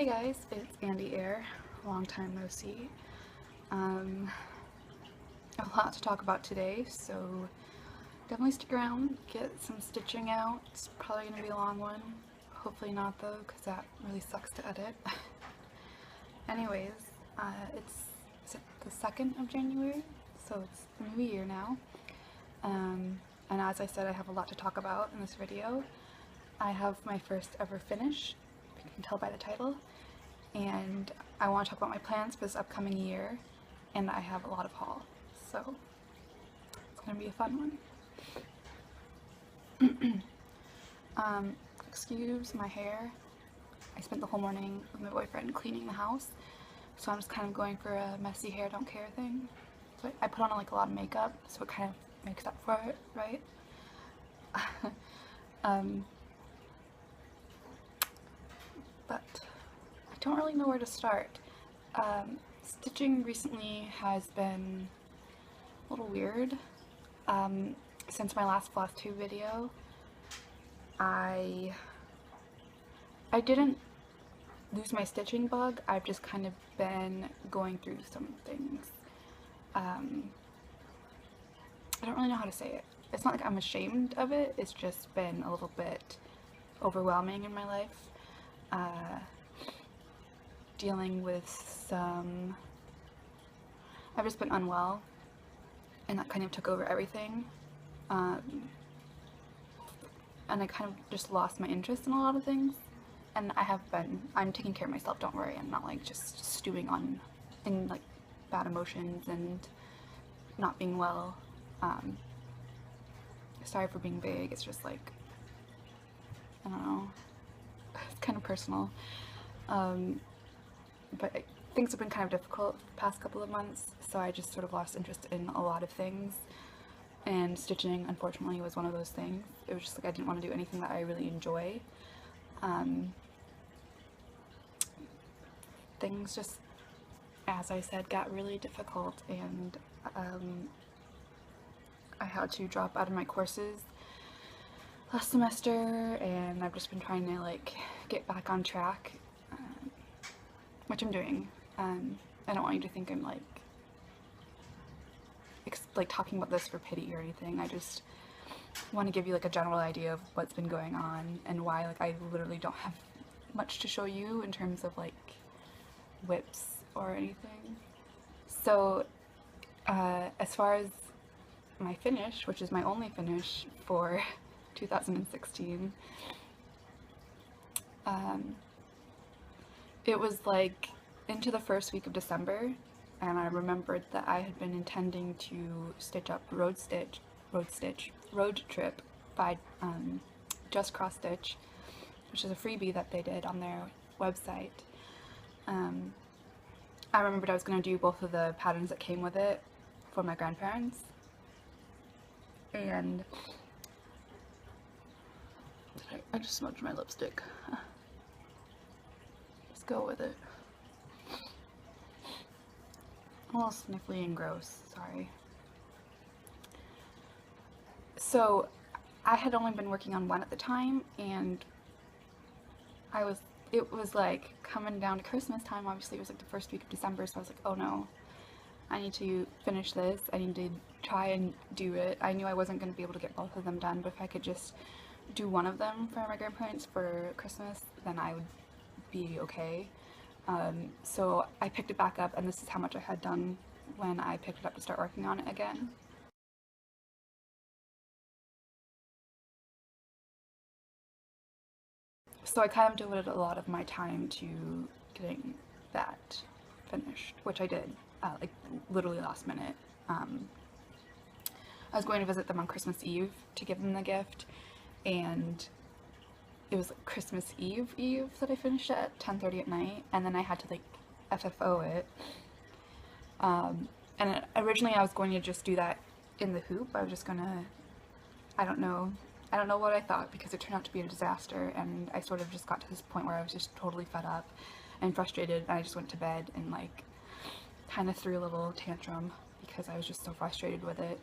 Hey guys, it's Andie Eyre, long time no see. A lot to talk about today, so definitely stick around, get some stitching out. It's probably going to be a long one. Hopefully not though, because that really sucks to edit. Anyways, it's the 2nd of January, so it's the new year now. And as I said, I have a lot to talk about in this video. I have my first ever finish, you can tell by the title, and I want to talk about my plans for this upcoming year, and I have a lot of haul, so it's going to be a fun one. Excuse my hair. I spent the whole morning with my boyfriend cleaning the house, so I'm just kind of going for a messy hair don't care thing. So I put on like a lot of makeup, so it kind of makes up for it, right? But I don't really know where to start. Stitching recently has been a little weird. Since my last Flosstube video, I didn't lose my stitching bug. I've just kind of been going through some things. I don't really know how to say it. It's not like I'm ashamed of it, it's just been a little bit overwhelming in my life. Dealing with some... I've just been unwell, and that kind of took over everything. And I kind of just lost my interest in a lot of things. And I'm taking care of myself, don't worry. I'm not like just stewing in like bad emotions and not being well. Sorry for being vague, it's just like, I don't know, it's kind of personal. But things have been kind of difficult the past couple of months, so I just sort of lost interest in a lot of things. And stitching, unfortunately, was one of those things. It was just like I didn't want to do anything that I really enjoy. Things just, as I said, got really difficult, and I had to drop out of my courses last semester, and I've just been trying to like get back on track, which I'm doing. I don't want you to think I'm like talking about this for pity or anything. I just want to give you like a general idea of what's been going on and why like I literally don't have much to show you in terms of like whips or anything. So as far as my finish, which is my only finish for 2016, it was like into the first week of December, and I remembered that I had been intending to stitch up Road Trip by Just Cross Stitch, which is a freebie that they did on their website. I remembered I was going to do both of the patterns that came with it for my grandparents, and I just smudged my lipstick. Let's go with it. A little sniffly and gross, sorry. So I had only been working on one at the time, and it was like coming down to Christmas time. Obviously it was like the first week of December, so I was like, oh no, I need to finish this. I need to try and do it. I knew I wasn't going to be able to get both of them done, but if I could just do one of them for my grandparents for Christmas, then I would be okay. So I picked it back up, and this is how much I had done when I picked it up to start working on it again. So I kind of devoted a lot of my time to getting that finished, which I did, like literally last minute. I was going to visit them on Christmas Eve to give them the gift, and it was like Christmas Eve that I finished at 10:30 at night, and then I had to like FFO it. And originally I was going to just do that in the hoop. I was just gonna, I don't know what I thought, because it turned out to be a disaster, and I sort of just got to this point where I was just totally fed up and frustrated, and I just went to bed and like kind of threw a little tantrum because I was just so frustrated with it.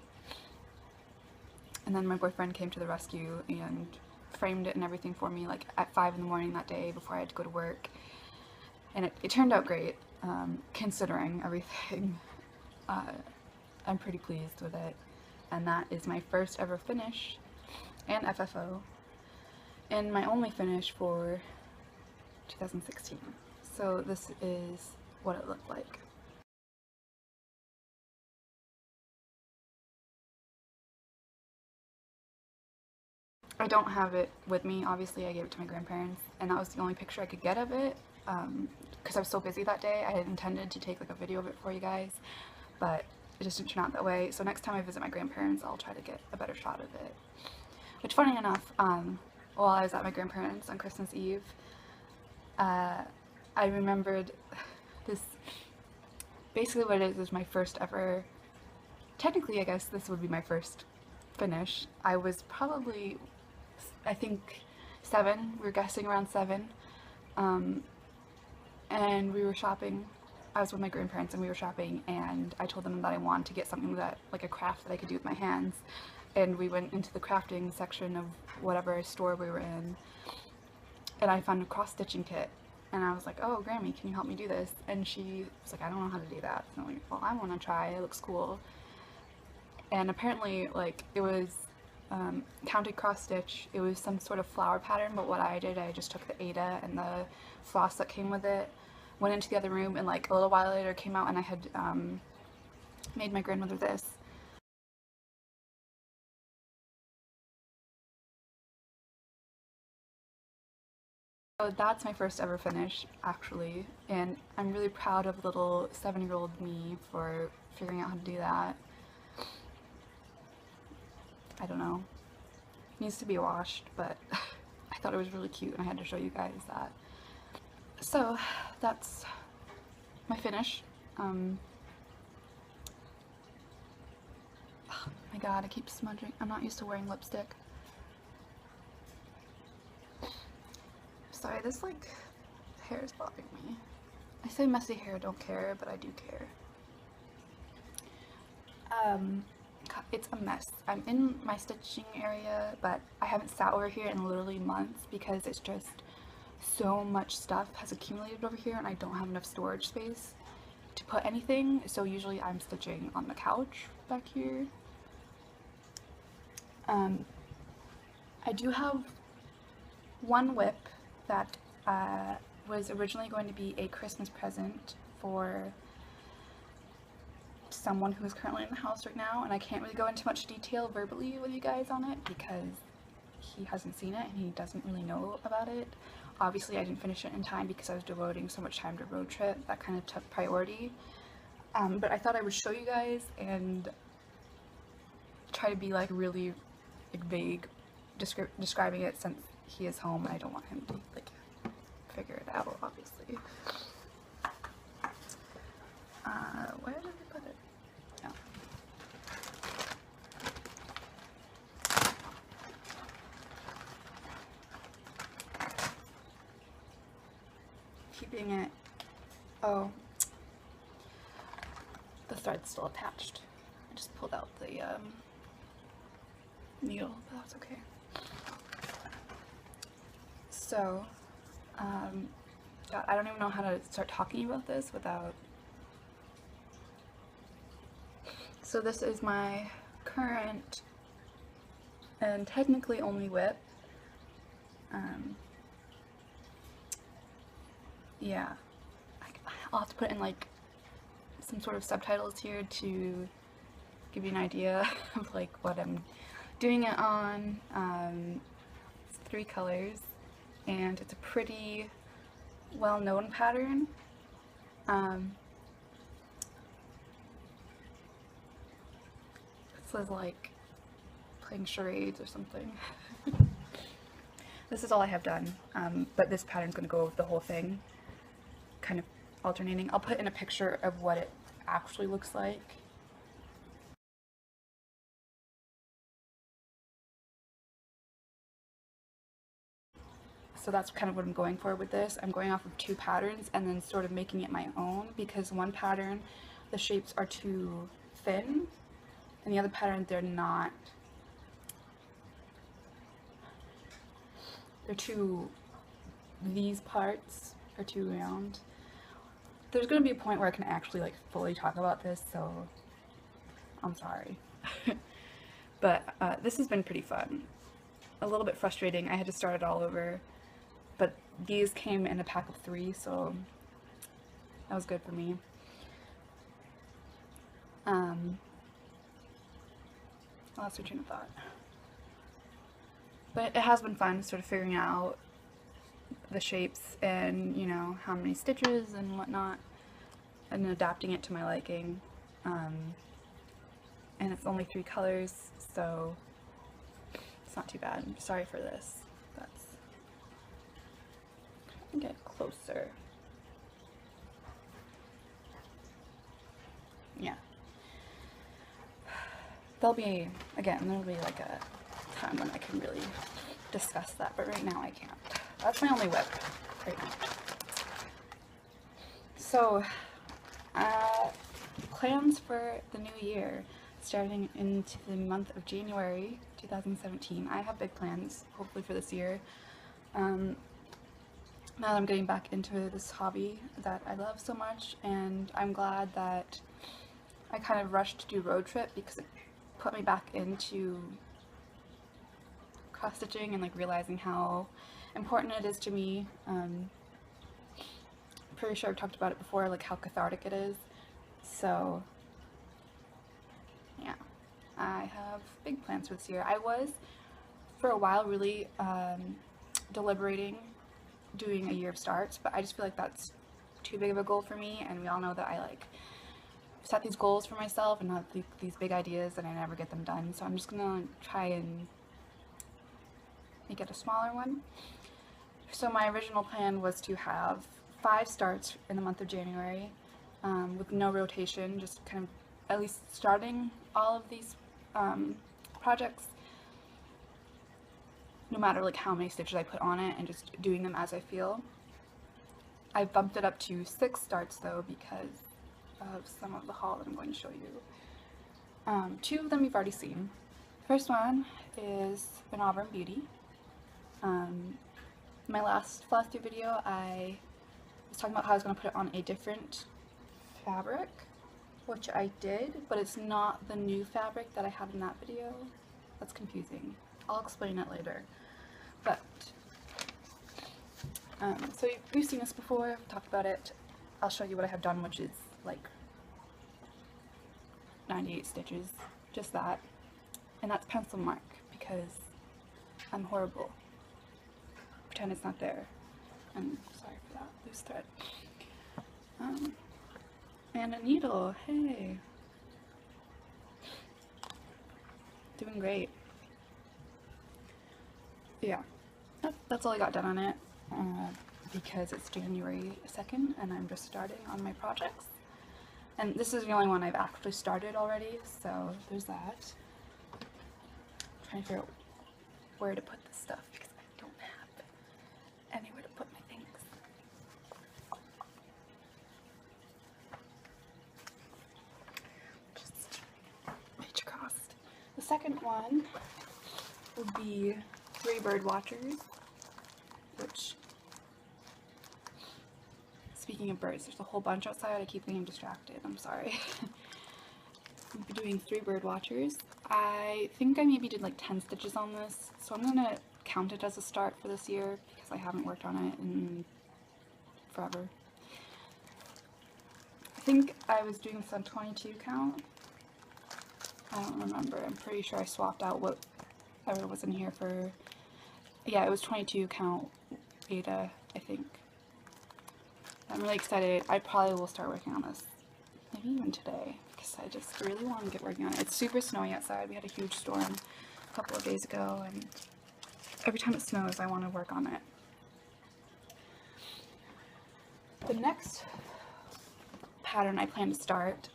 And then my boyfriend came to the rescue and framed it and everything for me like at 5 in the morning that day before I had to go to work, and it turned out great, considering everything. I'm pretty pleased with it, and that is my first ever finish and FFO, and my only finish for 2016. So this is what it looked like. I don't have it with me, obviously. I gave it to my grandparents, and that was the only picture I could get of it, because I was so busy that day. I had intended to take like a video of it for you guys, but it just didn't turn out that way. So next time I visit my grandparents, I'll try to get a better shot of it. Which, funny enough, while I was at my grandparents on Christmas Eve, I remembered this. Basically what it is my first ever, technically I guess this would be my first finish. I was probably, I think 7, we were guessing around 7, and we were shopping. I was with my grandparents and we were shopping, and I told them that I wanted to get something that, like a craft that I could do with my hands, and we went into the crafting section of whatever store we were in, and I found a cross-stitching kit, and I was like, oh, Grammy, can you help me do this? And she was like, I don't know how to do that. And I'm like, well, I want to try, it looks cool. And apparently, like, it was counted cross stitch. It was some sort of flower pattern, but what I did, I just took the Eyre and the floss that came with it, went into the other room, and like a little while later came out and I had made my grandmother this. So that's my first ever finish, actually, and I'm really proud of little 7-year-old me for figuring out how to do that. I don't know. It needs to be washed, but I thought it was really cute and I had to show you guys that. So that's my finish. Oh my god, I keep smudging. I'm not used to wearing lipstick. Sorry, this like hair is bothering me. I say messy hair, don't care, but I do care. It's a mess. I'm in my stitching area, but I haven't sat over here in literally months because it's just so much stuff has accumulated over here and I don't have enough storage space to put anything, so usually I'm stitching on the couch back here. I do have one whip that was originally going to be a Christmas present for someone who is currently in the house right now, and I can't really go into much detail verbally with you guys on it because he hasn't seen it and he doesn't really know about it. Obviously I didn't finish it in time because I was devoting so much time to road trip. That kind of took priority, but I thought I would show you guys and try to be like really like vague describing it since he is home and I don't want him to like figure it out, obviously. Where did we put it? Oh. Keeping it, oh, the thread's still attached. I just pulled out the needle, but that's okay. So, God, I don't even know how to start talking about this without. So this is my current and technically only whip. Yeah, I'll have to put in like some sort of subtitles here to give you an idea of like what I'm doing it on. It's 3 colors and it's a pretty well-known pattern. This is like playing charades or something. This is all I have done, but this pattern's going to go over the whole thing, kind of alternating. I'll put in a picture of what it actually looks like. So that's kind of what I'm going for with this. I'm going off of 2 patterns and then sort of making it my own, because one pattern, the shapes are too thin, and the other pattern, they're not. They're too, these parts are too round. there's going to be a point where I can actually like fully talk about this, so I'm sorry. But this has been pretty fun. A little bit frustrating. I had to start it all over, but these came in a pack of 3, so that was good for me. I lost my train of thought. But it has been fun sort of figuring out the shapes and, you know, how many stitches and whatnot, and adapting it to my liking. And it's only 3 colors, so it's not too bad. Sorry for this. That's, get closer. Yeah. There'll be like a time when I can really discuss that, but right now I can't. That's my only whip right now. So, plans for the new year, starting into the month of January 2017. I have big plans, hopefully, for this year. Now that I'm getting back into this hobby that I love so much, and I'm glad that I kind of rushed to do Road Trip because it put me back into cross stitching and like realizing how important it is to me. Pretty sure I've talked about it before, like how cathartic it is. So yeah, I have big plans for this year. I was for a while really deliberating doing a year of starts, but I just feel like that's too big of a goal for me, and we all know that I like set these goals for myself and have these big ideas and I never get them done, so I'm just gonna try and make it a smaller one. So my original plan was to have 5 starts in the month of January, with no rotation, just kind of at least starting all of these projects, no matter like how many stitches I put on it, and just doing them as I feel. I bumped it up to 6 starts though because of some of the haul that I'm going to show you. 2 of them you've already seen. First one is an Auburn Beauty. My last Flosstube video, I was talking about how I was going to put it on a different fabric, which I did, but it's not the new fabric that I had in that video. That's confusing. I'll explain it later. But, so we've seen this before, I've talked about it. I'll show you what I have done, which is like 98 stitches, just that. And that's pencil mark, because I'm horrible. Pretend it's not there. And sorry for that loose thread. And a needle, hey. Doing great. Yeah, that's all I got done on it, because it's January 2nd and I'm just starting on my projects. And this is the only one I've actually started already, so there's that. I'm trying to figure out where to put this stuff because I don't have anywhere to put my things. Just reach across. The second one would be 3 bird watchers, which, speaking of birds, there's a whole bunch outside. I keep getting distracted. I'm sorry. I'll be doing 3 bird watchers. I think I maybe did like 10 stitches on this, so I'm gonna count it as a start for this year because I haven't worked on it in forever. I think I was doing this on 22 count. I don't remember. I'm pretty sure I swapped out whatever was in here for, yeah, it was 22 count beta, I think. I'm really excited. I probably will start working on this, maybe even today, because I just really want to get working on it. It's super snowy outside. We had a huge storm a couple of days ago, and every time it snows, I want to work on it. The next pattern I plan to start,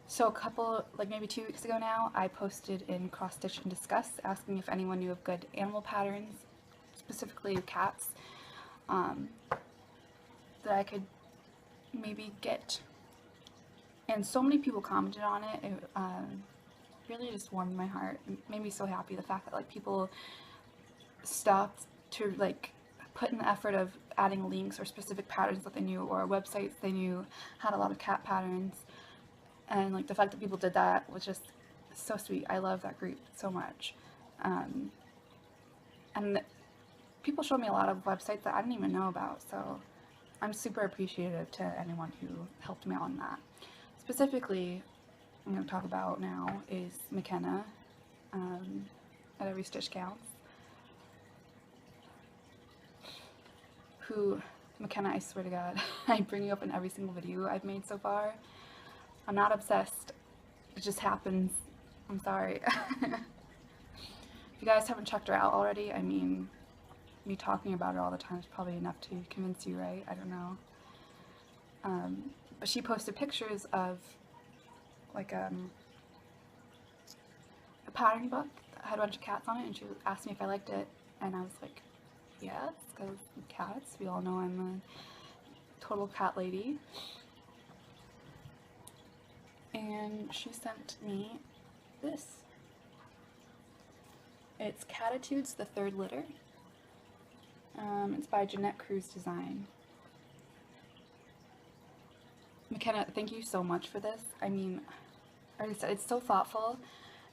so a couple, like maybe 2 weeks ago now, I posted in Cross Stitch and Discuss asking if anyone knew of good animal patterns, specifically cats, that I could maybe get. And so many people commented on it. It really just warmed my heart. It made me so happy, the fact that like people stopped to like put in the effort of adding links or specific patterns that they knew, or websites they knew had a lot of cat patterns. And like the fact that people did that was just so sweet. I love that group so much. And people showed me a lot of websites that I didn't even know about, so I'm super appreciative to anyone who helped me out on that. Specifically, I'm going to talk about now is McKenna, at Every Stitch Counts, who, McKenna, I swear to God, I bring you up in every single video I've made so far. I'm not obsessed, it just happens. I'm sorry. If you guys haven't checked her out already, I mean, me talking about her all the time is probably enough to convince you, right? I don't know. But she posted pictures of like a pattern book that had a bunch of cats on it, and she asked me if I liked it, and I was like, yes, because cats, we all know I'm a total cat lady. And she sent me this. It's Catitudes, the Third Litter. It's by Jeanette Cruz Design. McKenna, thank you so much for this. I mean, I already said, it's so thoughtful,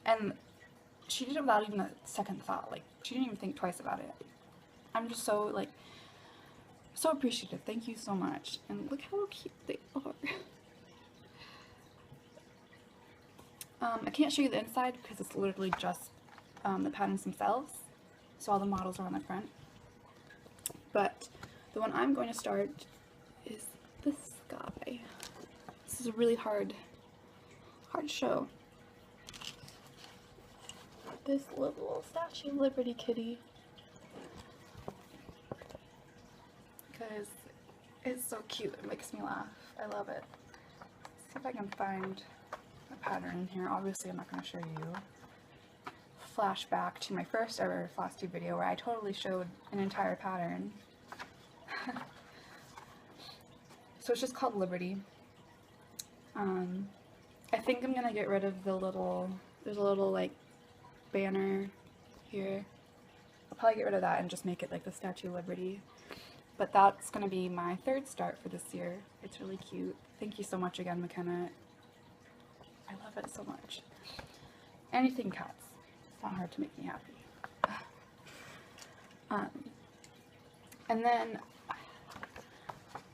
and she did it without even a second thought. Like, she didn't even think twice about it. I'm just so, like, so appreciative. Thank you so much. And look how cute they are. I can't show you the inside because it's literally just the patterns themselves, so all the models are on the front. But the one I'm going to start is this guy. This is a really hard show. This little Statue of Liberty kitty, because it's so cute. It makes me laugh. I love it. Let's see if I can find a pattern in here. Obviously, I'm not going to show you. Flashback to my first ever Flosstube video where I totally showed an entire pattern. So it's just called Liberty. I think I'm gonna get rid of the little, there's a little like banner here. I'll probably get rid of that and just make it like the Statue of Liberty. But that's gonna be my third start for this year. It's really cute. Thank you so much again, McKenna. I love it so much. Anything cats. It's not hard to make me happy. And then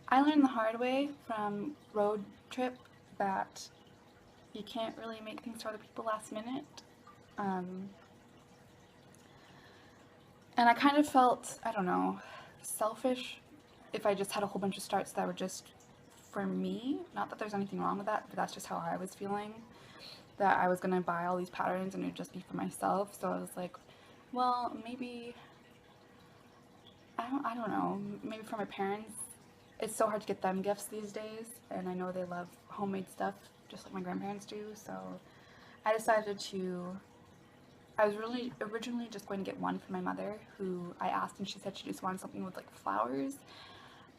I learned the hard way from road trip that you can't really make things for other people last minute. And I kind of felt, I don't know, selfish if I just had a whole bunch of starts that were just for me. Not that there's anything wrong with that, but that's just how I was feeling. That I was going to buy all these patterns and it would just be for myself. So I was like, well, maybe, I don't know, maybe for my parents. It's so hard to get them gifts these days, and I know they love homemade stuff just like my grandparents do, so I decided to, I was really originally just going to get one for my mother, who I asked and she said she just wanted something with like flowers,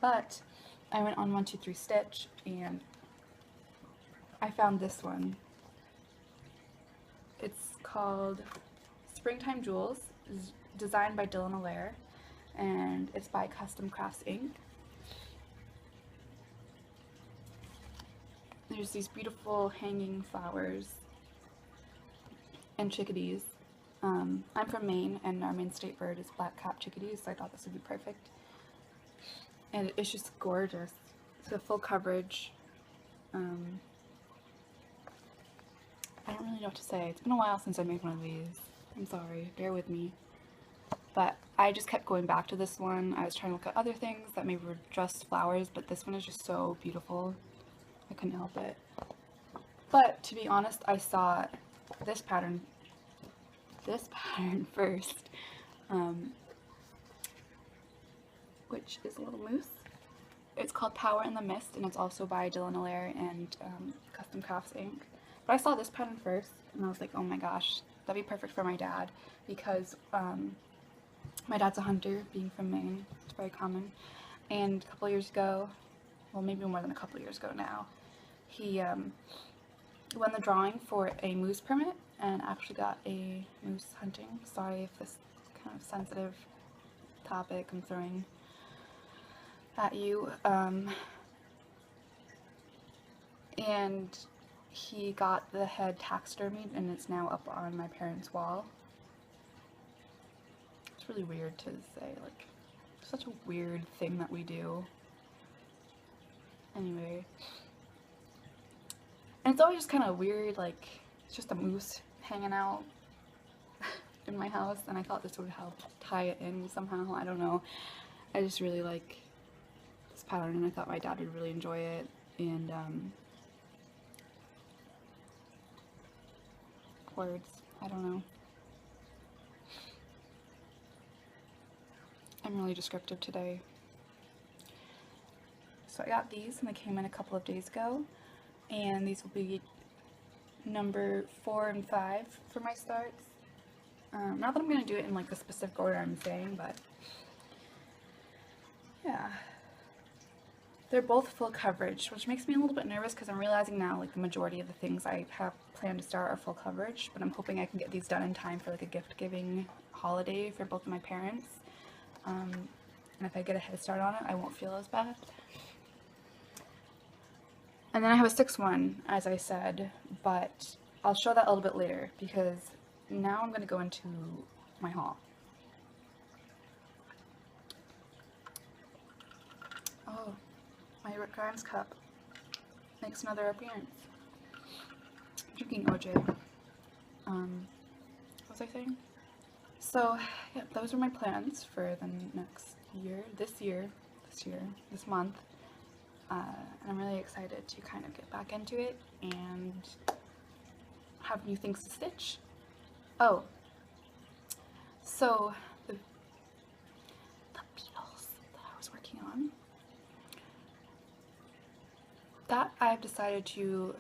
but I went on 123 Stitch and I found this one. It's called Springtime Jewels, designed by Dylan Eyre, and it's by Custom Crafts Inc. There's these beautiful hanging flowers and chickadees. I'm from Maine, and our Maine state bird is black-capped chickadees, so I thought this would be perfect. And it's just gorgeous. It's got full coverage. I don't really know what to say. It's been a while since I made one of these. I'm sorry, bear with me. But I just kept going back to this one. I was trying to look at other things that maybe were just flowers, but this one is just so beautiful. I couldn't help it. But to be honest, I saw this pattern first, which is a little moose. It's called Power in the Mist, and it's also by Dylan Eyre and Custom Crafts Inc. But I saw this pattern first, and I was like, oh my gosh, that'd be perfect for my dad, because my dad's a hunter, being from Maine. It's very common. And a couple years ago, well, maybe more than a couple years ago now, he won the drawing for a moose permit and actually got a moose hunting. Sorry if this kind of sensitive topic I'm throwing at you. And he got the head taxidermied and it's now up on my parents' wall. It's really weird to say, like, such a weird thing that we do. Anyway. And it's always just kind of weird, like, it's just a moose hanging out in my house, and I thought this would help tie it in somehow. I don't know. I just really like this pattern, and I thought my dad would really enjoy it. And words, I don't know. I'm really descriptive today. So I got these, and they came in a couple of days ago, and these will be number 4 and 5 for my starts. Not that I'm going to do it in like the specific order I'm saying, but yeah. They're both full coverage, which makes me a little bit nervous because I'm realizing now like the majority of the things I have planned to start are full coverage, but I'm hoping I can get these done in time for like a gift giving holiday for both of my parents. And if I get a head start on it, I won't feel as bad. And then I have a 6th one, as I said, but I'll show that a little bit later because now I'm going to go into my haul. Oh, my Rick Grimes cup makes another appearance. Drinking OJ. What was I saying? So, yeah, those are my plans for the next year, this month. And I'm really excited to kind of get back into it and have new things to stitch. Oh, so the beetles that I was working on, that I've decided to,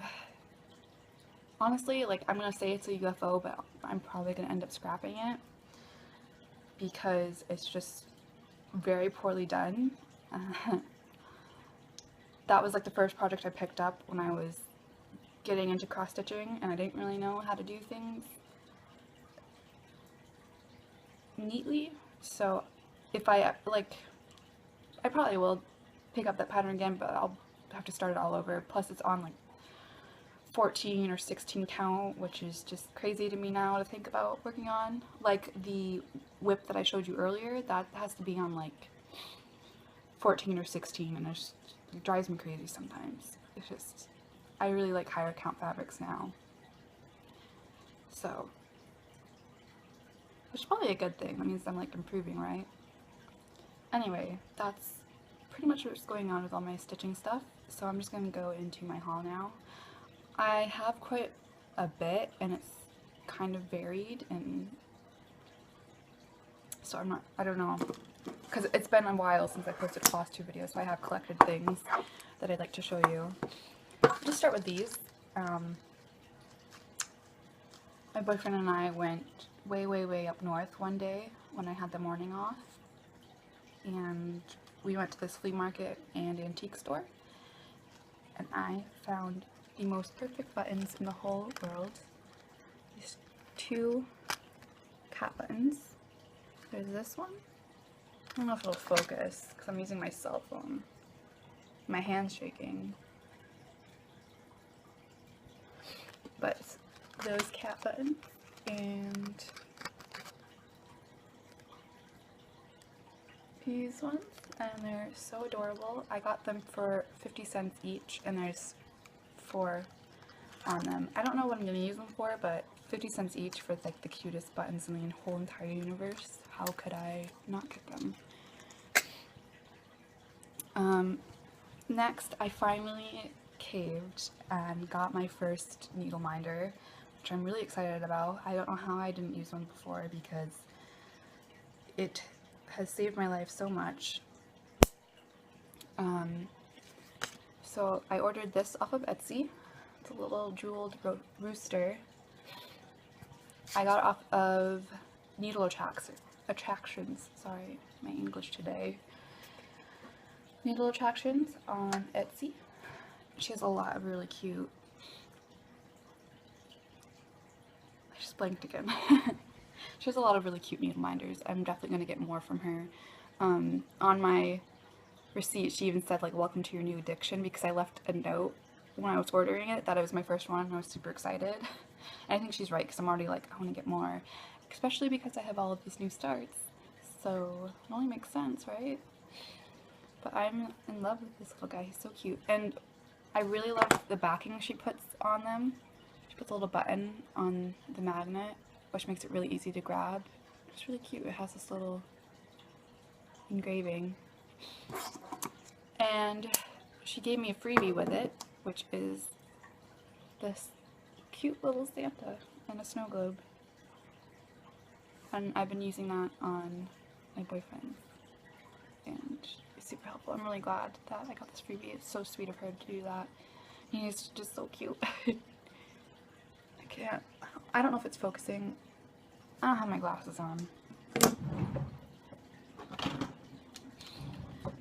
honestly, like, I'm going to say it's a UFO, but I'm probably going to end up scrapping it because it's just very poorly done. That was like the first project I picked up when I was getting into cross stitching, and I didn't really know how to do things neatly. So if I probably will pick up that pattern again, but I'll have to start it all over. Plus it's on like 14 or 16 count, which is just crazy to me now to think about working on. Like the whip that I showed you earlier, that has to be on like 14 or 16, and it drives me crazy sometimes. It's just, I really like higher count fabrics now. So, which is probably a good thing. That means I'm like improving, right? Anyway, that's pretty much what's going on with all my stitching stuff. So I'm just going to go into my haul now. I have quite a bit, and it's kind of varied, and so I don't know, because it's been a while since I posted a Flosstube video, so I have collected things that I'd like to show you. I'll just start with these. My boyfriend and I went way up north one day when I had the morning off, and we went to this flea market and antique store, and I found the most perfect buttons in the whole world. These 2 cat buttons. There's this one. I don't know if it'll focus because I'm using my cell phone. My hand's shaking. But those cat buttons, and these ones, and they're so adorable. I got them for 50 cents each, and there's 4 on them. I don't know what I'm going to use them for, but 50 cents each for like the cutest buttons in the whole entire universe. How could I not get them? Next, I finally caved and got my first needle minder, which I'm really excited about. I don't know how I didn't use one before because it has saved my life so much. So I ordered this off of Etsy. It's a little jeweled rooster. I got it off of Needle Attractions. Sorry, my English today. Needle Attractions on Etsy. She has a lot of really cute. I just blanked again. She has a lot of really cute needle minders. I'm definitely going to get more from her. On my receipt, she even said like, welcome to your new addiction, because I left a note when I was ordering it that it was my first one, and I was super excited. And I think she's right, because I'm already like, I want to get more, especially because I have all of these new starts, so it only makes sense, right? But I'm in love with this little guy. He's so cute, and I really love the backing she puts on them. She puts a little button on the magnet, which makes it really easy to grab. It's really cute. It has this little engraving. And she gave me a freebie with it, which is this cute little Santa and a snow globe. And I've been using that on my boyfriend, and it's super helpful. I'm really glad that I got this freebie. It's so sweet of her to do that. He's just so cute. I don't know if it's focusing. I don't have my glasses on.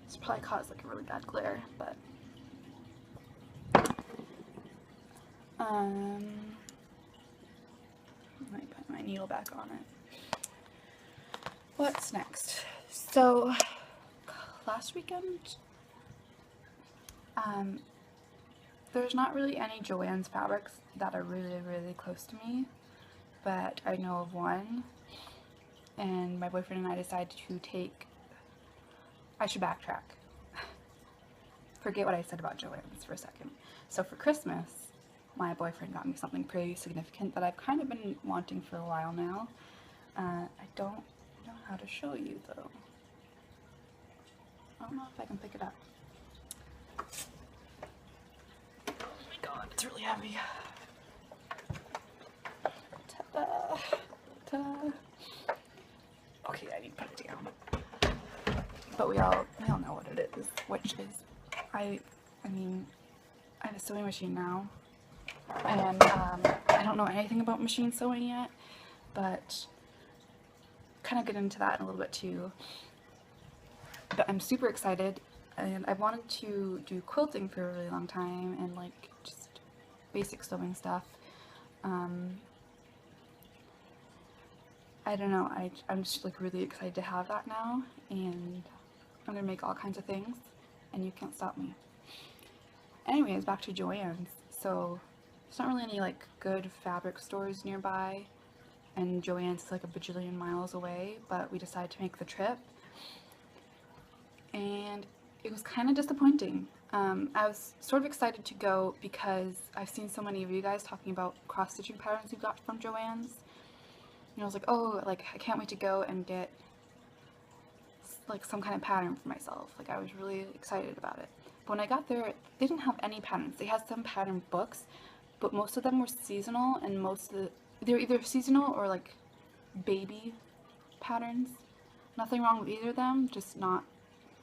This probably caused like a really bad glare, but let me put my needle back on it. What's next? So last weekend, there's not really any Joann's fabrics that are really close to me, but I know of one, and my boyfriend and I decided to take, I should backtrack. Forget what I said about Joann's for a second. So for Christmas, my boyfriend got me something pretty significant that I've kind of been wanting for a while now. I don't know how to show you though. I don't know if I can pick it up. Oh my god, it's really heavy. Ta-da! Ta-da! Okay, I need to put it down. But we all know what it is, which is, I mean, I have a sewing machine now, and I don't know anything about machine sewing yet, but kind of get into that in a little bit too. But I'm super excited, and I've wanted to do quilting for a really long time, and like just basic sewing stuff. I don't know, I'm just like really excited to have that now, and I'm gonna make all kinds of things, and you can't stop me. Anyways, back to Joann's. So there's not really any like good fabric stores nearby, and Joann's is like a bajillion miles away, but we decided to make the trip, and it was kind of disappointing. I was sort of excited to go because I've seen so many of you guys talking about cross-stitching patterns you got from Joann's, and I was like, oh, like I can't wait to go and get like some kind of pattern for myself. Like I was really excited about it. But when I got there, they didn't have any patterns. They had some pattern books, but most of them were seasonal, and they were either seasonal or like baby patterns. Nothing wrong with either of them, just not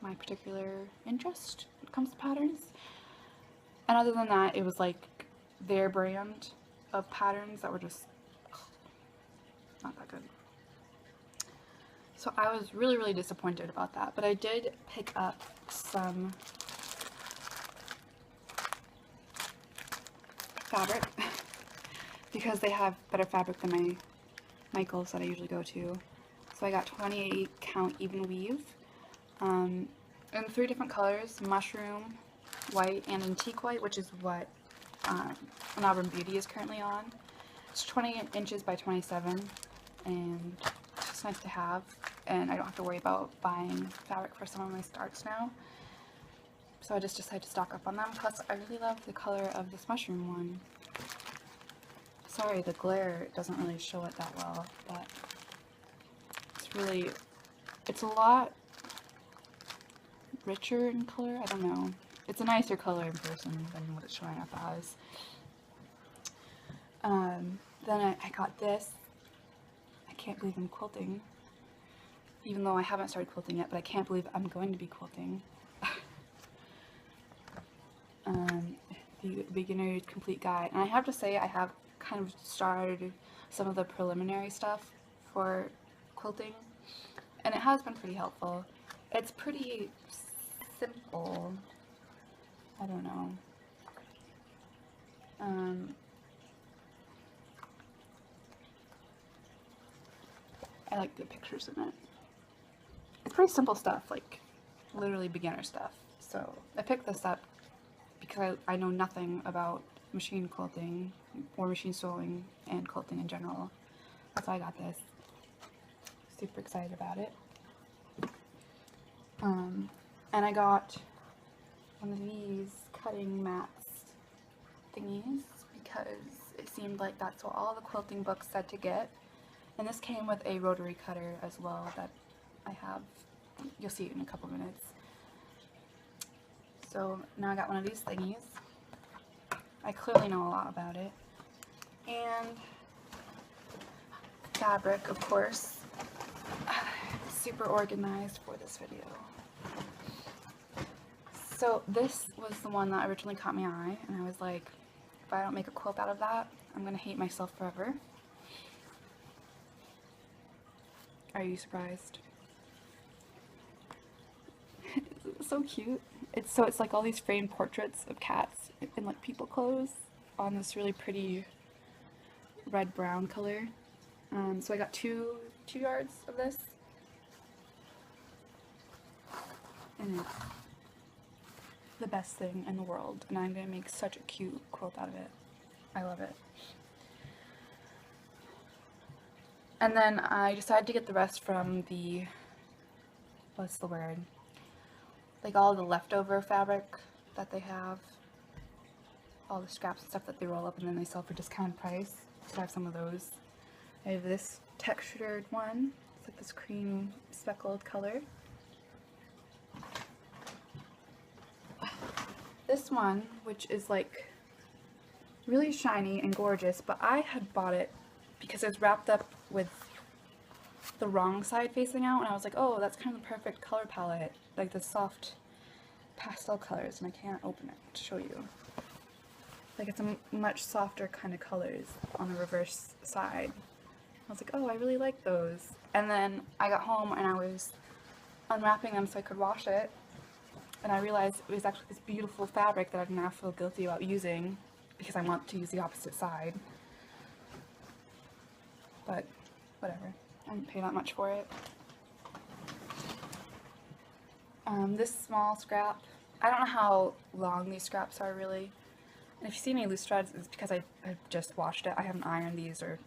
my particular interest when it comes to patterns. And other than that, it was like their brand of patterns that were just not that good. So I was really disappointed about that, but I did pick up some fabric because they have better fabric than my Michaels that I usually go to. So I got 28 count even weave in 3 different colors: mushroom, white, and antique white, which is what an Auburn Beauty is currently on. It's 20 inches by 27, and it's just nice to have, and I don't have to worry about buying fabric for some of my starts now. So I just decided to stock up on them. Plus, I really love the color of this mushroom one. Sorry, the glare doesn't really show it that well, but it's a lot richer in color. I don't know. It's a nicer color in person than what it's showing up as. Then I got this. I can't believe I'm quilting. Even though I haven't started quilting yet, but I can't believe I'm going to be quilting. The Beginner's Complete Guide. And I have to say, I have kind of started some of the preliminary stuff for quilting, and it has been pretty helpful. It's pretty simple. I don't know. I like the pictures in it. It's pretty simple stuff, like literally beginner stuff. So I picked this up because I know nothing about machine quilting or machine sewing and quilting in general. That's why I got this. Super excited about it. And I got one of these cutting mats thingies because it seemed like that's what all the quilting books said to get. And this came with a rotary cutter as well that I have. You'll see it in a couple minutes. So now I got one of these thingies. I clearly know a lot about it. And fabric, of course. Super organized for this video. So this was the one that originally caught my eye, and I was like, if I don't make a quilt out of that, I'm gonna hate myself forever. Are you surprised? It's so cute. It's like all these framed portraits of cats in like people clothes on this really pretty red-brown color. So I got two yards of this, and it's the best thing in the world, and I'm gonna make such a cute quilt out of it. I love it. And then I decided to get the rest from the, what's the word, like all the leftover fabric that they have, all the scraps and stuff that they roll up and then they sell for discounted price. So I have some of those. I have this textured one. It's like this cream speckled color. This one, which is like really shiny and gorgeous, but I had bought it because it's wrapped up with the wrong side facing out, and I was like, oh, that's kind of the perfect color palette, like the soft pastel colors, and I can't open it to show you. Like it's a much softer kind of colors on the reverse side. I was like, oh, I really like those. And then I got home and I was unwrapping them so I could wash it, and I realized it was actually this beautiful fabric that I now feel guilty about using because I want to use the opposite side. But whatever, I didn't pay that much for it. This small scrap, I don't know how long these scraps are really, and if you see any loose threads, it's because I just washed it. I haven't ironed these or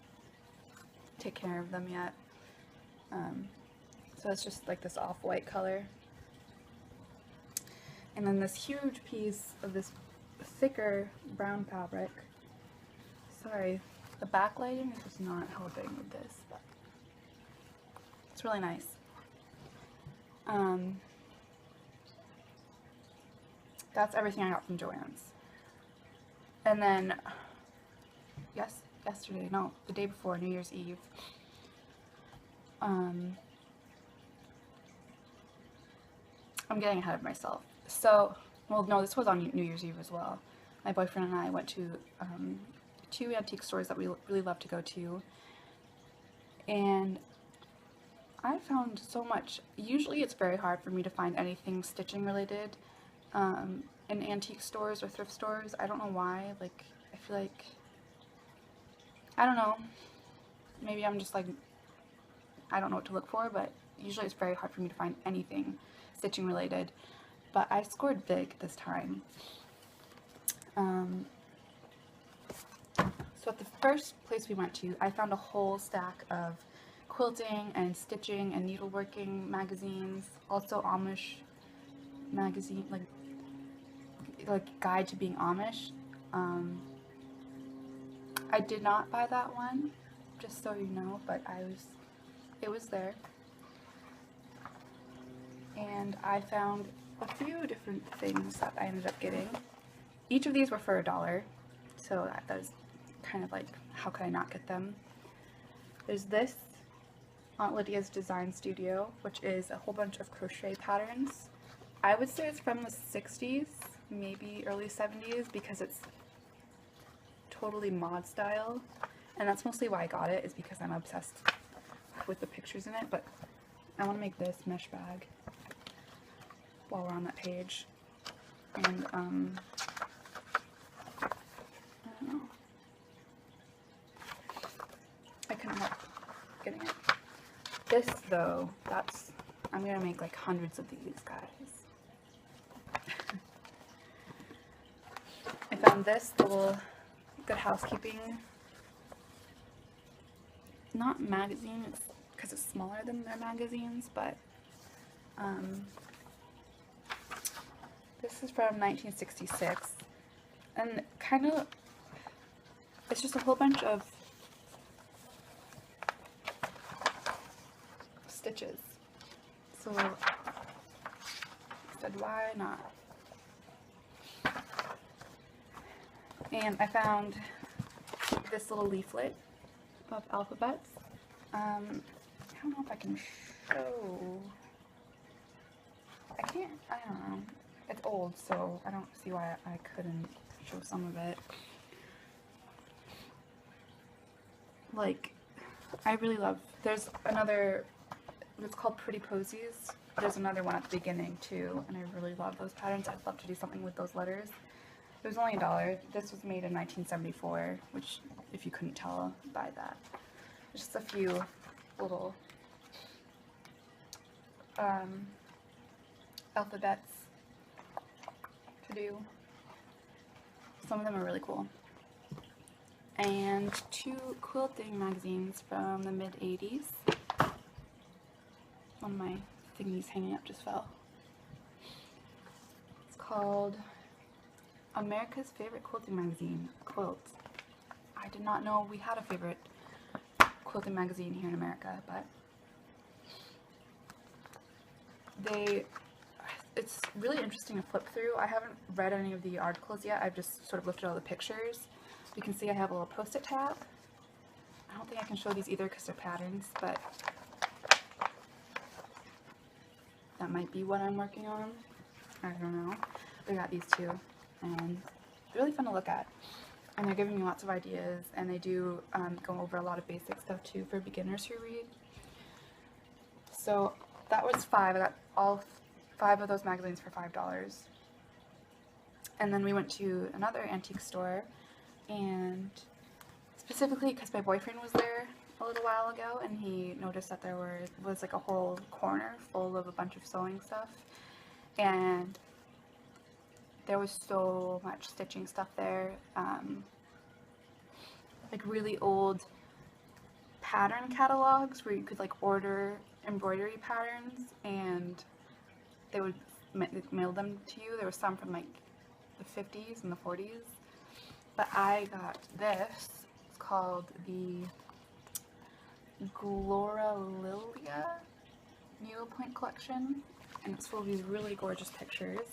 taken care of them yet. So it's just like this off-white color. And then this huge piece of this thicker brown fabric. Sorry, the backlighting is just not helping with this, but it's really nice. That's everything I got from Joann's. And then, the day before, New Year's Eve, I'm getting ahead of myself. So, well, no, this was on New Year's Eve as well. My boyfriend and I went to 2 antique stores that we really love to go to, and I found so much. Usually it's very hard for me to find anything stitching related in antique stores or thrift stores. I don't know why. Like, I feel like, I don't know, maybe I'm just like, I don't know what to look for, but usually it's very hard for me to find anything stitching related. But I scored big this time. So at the first place we went to, I found a whole stack of quilting and stitching and needleworking magazines, also Amish magazine, like guide to being Amish. I did not buy that one, just so you know, but it was there. And I found a few different things that I ended up getting. Each of these were for $1, so that is kind of like, how could I not get them? There's this Aunt Lydia's Design Studio, which is a whole bunch of crochet patterns. I would say it's from the 60s, maybe early 70s, because it's totally mod style, and that's mostly why I got it, is because I'm obsessed with the pictures in it. But I want to make this mesh bag while we're on that page, and I don't know, I couldn't help getting it. This though, that's I'm gonna make like hundreds of these, guys. I found this little Good Housekeeping, not magazine, it's because it's smaller than their magazines, but this is from 1966, and kind of, it's just a whole bunch of stitches. So I said, why not? And I found this little leaflet of alphabets. I don't know if I can show. I don't know. It's old, so I don't see why I couldn't show some of it. Like, I really love, there's another, it's called Pretty Posies. There's another one at the beginning too, and I really love those patterns. I'd love to do something with those letters. It was only $1. This was made in 1974, which, if you couldn't tell by that. Just a few little alphabets to do. Some of them are really cool. And 2 quilting magazines from the mid-80s. One of my thingies hanging up just fell. It's called America's Favorite Quilting Magazine, Quilt. I did not know we had a favorite quilting magazine here in America, but it's really interesting to flip through. I haven't read any of the articles yet. I've just sort of looked at all the pictures. You can see I have a little post-it tab. I don't think I can show these either because they're patterns, but that might be what I'm working on. I don't know. We got these two, and they're really fun to look at. And they're giving me lots of ideas, and they do go over a lot of basic stuff too for beginners who read. So that was 5. I got all 5 of those magazines for $5. And then we went to another antique store, and specifically because my boyfriend was there a little while ago, and he noticed that there was like a whole corner full of a bunch of sewing stuff, and there was so much stitching stuff there, like really old pattern catalogs where you could like order embroidery patterns and they would mail them to you. There was some from like the 50s and the 40s, but I got this. It's called the Gloralilia Needlepoint Collection, and it's full of these really gorgeous pictures.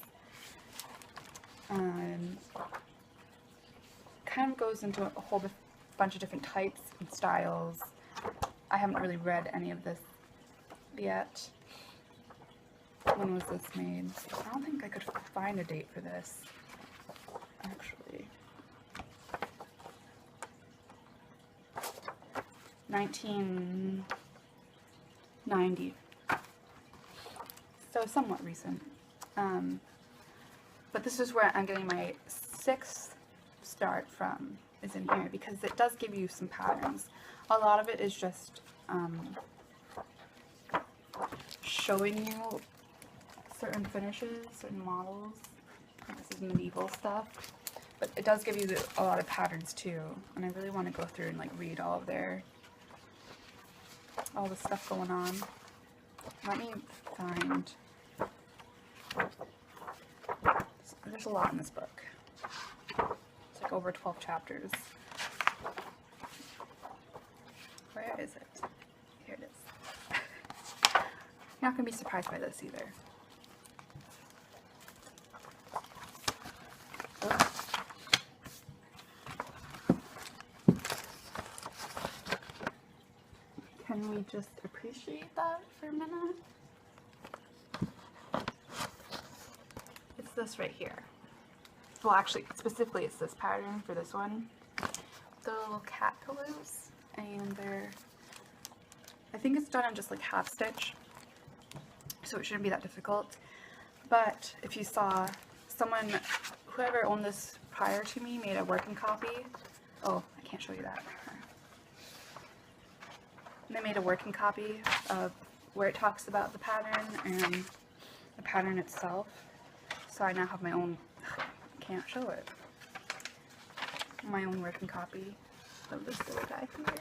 Kind of goes into a whole bunch of different types and styles. I haven't really read any of this yet. When was this made? I don't think I could find a date for this, actually. 1990. So somewhat recent. But this is where I'm getting my 6th start from, is in here, because it does give you some patterns. A lot of it is just showing you certain finishes, certain models. This is medieval stuff, but it does give you a lot of patterns too, and I really want to go through and like read all the stuff going on. Let me find. There's a lot in this book. It's like over 12 chapters. Where is it? Here it is. You're not going to be surprised by this either. Can we just appreciate that for a minute? It's this right here. Well, actually, specifically it's this pattern for this one. The little cat pillows, and I think it's done in just like half stitch, so it shouldn't be that difficult. But if you saw, whoever owned this prior to me made a working copy. Oh, I can't show you that. They made a working copy of where it talks about the pattern and the pattern itself. So I now have my own, can't show it, my own working copy of this little guy here.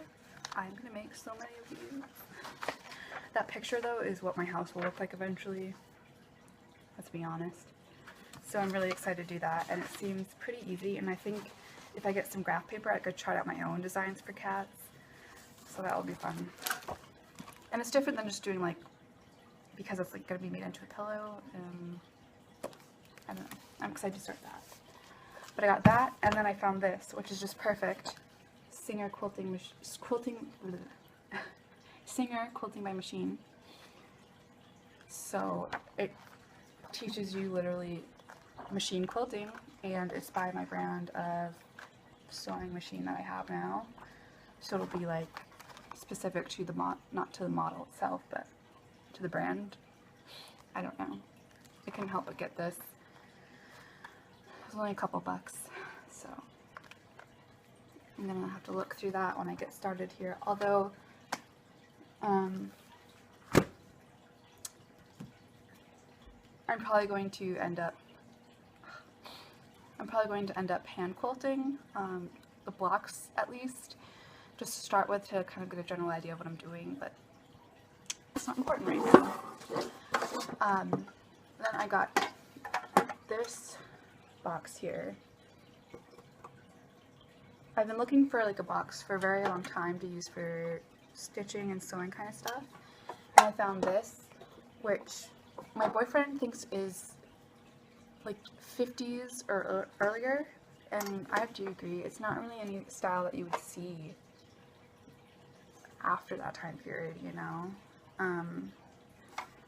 I'm gonna make so many of these. That picture though is what my house will look like eventually, let's be honest. So I'm really excited to do that, and it seems pretty easy, and I think if I get some graph paper I could try out my own designs for cats, so that will be fun. And it's different than just doing like, because it's like going to be made into a pillow, I don't know, I'm excited to start that. But I got that, and then I found this, which is just perfect. Singer quilting by machine. So it teaches you literally machine quilting, and it's by my brand of sewing machine that I have now. So it'll be like specific to the not to the model itself, but to the brand. I don't know. I couldn't help but get this. It was only a couple bucks, so I'm gonna have to look through that when I get started here. Although, I'm probably going to end up hand quilting the blocks at least, just to start with, to kind of get a general idea of what I'm doing, but it's not important right now. Then I got this box here. I've been looking for like a box for a very long time to use for stitching and sewing kind of stuff, and I found this, which my boyfriend thinks is like 50s or earlier, and I do agree. It's not really any style that you would see after that time period, you know.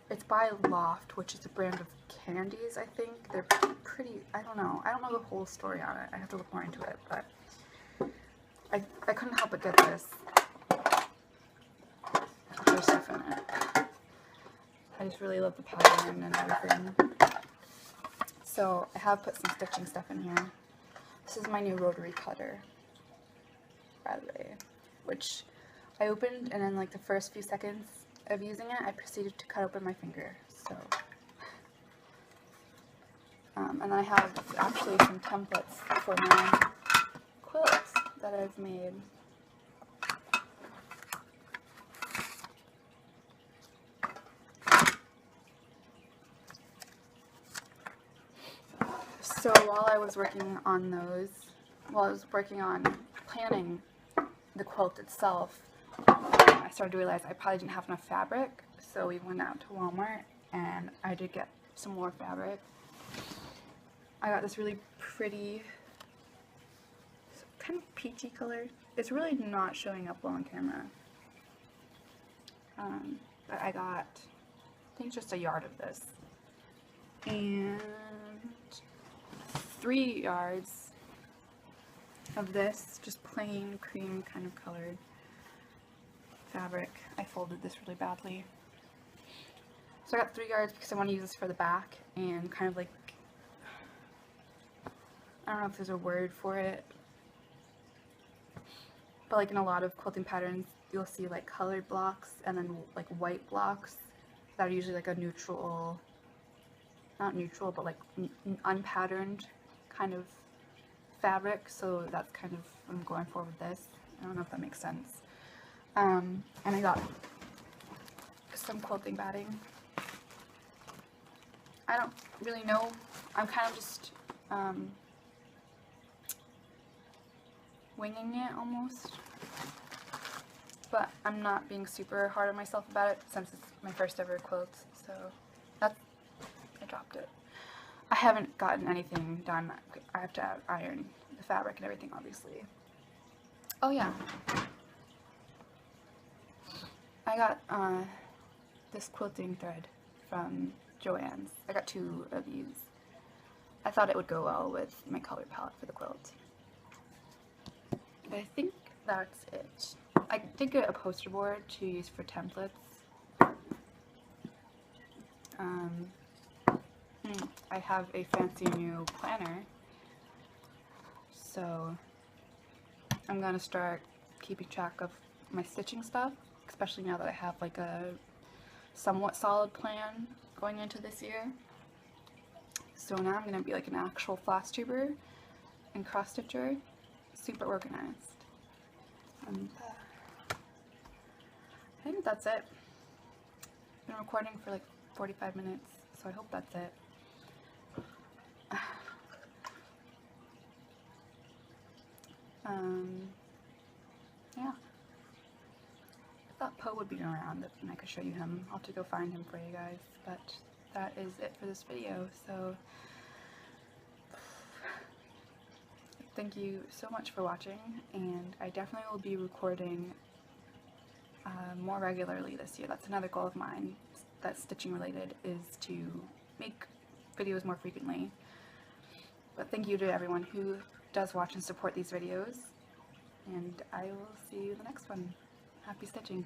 It's by Loft, which is a brand of candies, I think. They're pretty, I don't know the whole story on it. I have to look more into it, but I couldn't help but get this. There's stuff in it. I just really love the pattern and everything. So I have put some stitching stuff in here. This is my new rotary cutter, by the way, which I opened, and in like the first few seconds of using it, I proceeded to cut open my finger. So, and then I have actually some templates for my quilts that I've made. So while I was working on those, while I was working on planning the quilt itself, I started to realize I probably didn't have enough fabric, so we went out to Walmart and I did get some more fabric. I got this really pretty, kind of peachy color. It's really not showing up well on camera. But I got, I think, just a yard of this. And 3 yards of this, just plain cream kind of colored fabric. I folded this really badly. So I got 3 yards because I want to use this for the back, and kind of like, I don't know if there's a word for it, but like in a lot of quilting patterns you'll see like colored blocks and then like white blocks that are usually like a neutral, not neutral, but like unpatterned kind of fabric. So that's kind of what I'm going for with this. I don't know if that makes sense. And I got some quilting batting. I don't really know. I'm kind of just winging it almost. But I'm not being super hard on myself about it since it's my first ever quilt. So that's, I dropped it. I haven't gotten anything done. I have to iron the fabric and everything, obviously. Oh yeah. I got this quilting thread from Joann's. I got 2 of these. I thought it would go well with my color palette for the quilt. But I think that's it. I did get a poster board to use for templates. I have a fancy new planner, so I'm gonna start keeping track of my stitching stuff, especially now that I have like a somewhat solid plan going into this year. So now I'm going to be like an actual Flosstuber and cross stitcher, super organized. And I think that's it. I've been recording for like 45 minutes, so I hope that's it. Yeah. I thought Poe would be around and I could show you him. I'll have to go find him for you guys, but that is it for this video. So thank you so much for watching, and I definitely will be recording more regularly this year. That's another goal of mine that's stitching related, is to make videos more frequently. But thank you to everyone who does watch and support these videos, and I will see you in the next one. Happy stitching!